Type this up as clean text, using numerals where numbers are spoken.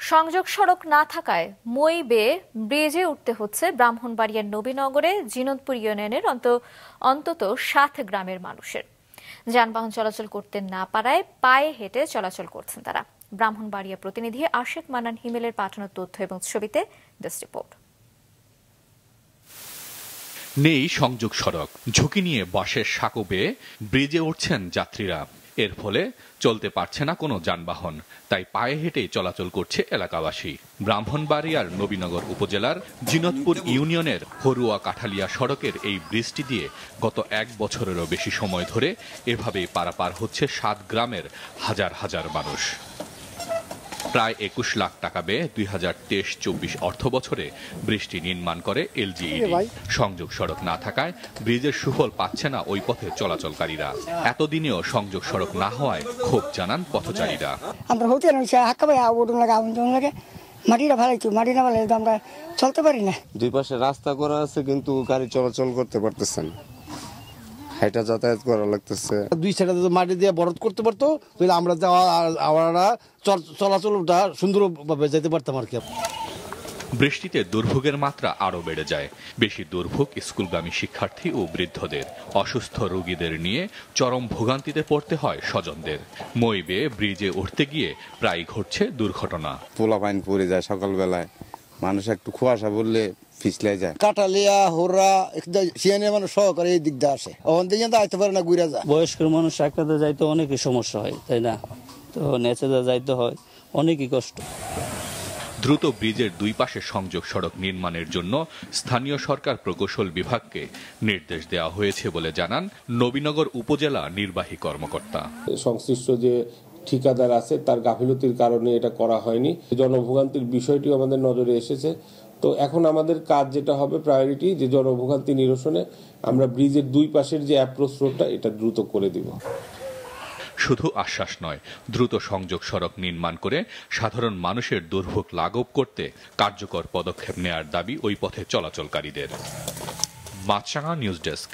সংযোগ সড়ক না থাকায় মই বেয়ে ব্রিজে উঠতে হচ্ছে ব্রাহ্মণবাড়িয়ার নবীনগরে জিনতপুর ইউনিয়নের অন্তত ৭ গ্রামের মানুষের। যানবাহন চলাচল করতে না পারায় পায়ে হেঁটে চলাচল করছেন তারা। ব্রাহ্মণবাড়িয়া প্রতিনিধি আশিক মান্নান হিমেলের পাঠানো তথ্য এবং ছবিতে ডেস্ক রিপোর্ট। নেই সংযোগ সড়ক, ঝুঁকি নিয়ে বাসের সাঁকো বেয়ে ব্রিজে উঠছেন যাত্রীরা। এর ফলে চলতে পারছে না কোনো যানবাহন, তাই পায়ে হেঁটেই চলাচল করছে এলাকাবাসী। ব্রাহ্মণবাড়িয়ার নবীনগর উপজেলার জিনতপুর ইউনিয়নের হরুয়া কাঠালিয়া সড়কের এই ব্রিজটি দিয়ে গত ১ বছরেরও বেশি সময় ধরে এভাবেই পারাপার হচ্ছে ৭ গ্রামের হাজার হাজার মানুষ। প্রায় ২১ লাখ টাকা ব্যয়ে ২০২৩-২৪ অর্থ বছরে ব্রিজটি নির্মাণ করে এলজিইডি। সংযোগ সড়ক না থাকায় ব্রিজের সুফল পাচ্ছে না ওই পথে চলাচলকারীরা। এতদিনেও সংযোগ সড়ক না হওয়ায় ক্ষোভ জানান পথচারীরা। আমরা মাটিটা ভালো, মাটি না ভালো আমরা চলতে পারি না। দুই পাশে রাস্তা করা আছে কিন্তু গাড়ি চলাচল করতে পারতেছে না, হাইটা যাতায়াত করা লাগতেছে। দুই সাইডে মাটি দিয়ে বরদ করতে পারতো, তাহলে আমরা চলাচলটা সুন্দরভাবে যেতে পারতাম আর কি। বৃষ্টিতে দুর্ভোগের মাত্রা আরও বেড়ে যায়। বেশি দুর্ভোগ স্কুলগামী শিক্ষার্থী ও বৃদ্ধদের। অসুস্থ রোগীদের নিয়ে চরম ভোগান্তিতে পড়তে হয় স্বজনদের। মই বেয়ে ব্রিজে উঠতে গিয়ে প্রায় ঘটছে দুর্ঘটনা। পোলাপাইন পড়ে যায় সকালবেলায়, মানুষ একটু কুয়াশা বললে পিছলে যায়। কাটালিয়া হোরা সিয়ানের মানুষ সহকারে এই দিক দিয়ে আসে, ওখান থেকে আইতে পারে না, ঘুরে যায়। বয়স্ক মানুষ একটাতে যাইতে অনেকই সমস্যা হয়, তাই না? তো নেচে যাইতে হয়, অনেকই কষ্ট। দ্রুত ব্রিজের দুই পাশে সংযোগ সড়ক নির্মাণের জন্য স্থানীয় সরকার প্রকৌশল বিভাগকে নির্দেশ দেওয়া হয়েছে বলে জানান নবীনগর উপজেলা নির্বাহী কর্মকর্তা। সংশ্লিষ্ট যে ঠিকাদার আছে তার গাফিলতির কারণে এটা করা হয়নি। জনভোগান্তির বিষয়টিও আমাদের নজরে এসেছে। তো এখন আমাদের কাজ যেটা হবে, প্রায়োরিটি যে জনভোগান্তি নিরসনে আমরা ব্রিজের দুই পাশের যে অ্যাপ্রোচ রোডটা এটা দ্রুত করে দিব। শুধু আশ্বাস নয়, দ্রুত সংযোগ সড়ক নির্মাণ করে সাধারণ মানুষের দুর্ভোগ লাঘব করতে কার্যকর পদক্ষেপ নেয়ার দাবি ওই পথে চলাচলকারীদের। মাছরাঙা নিউজ ডেস্ক।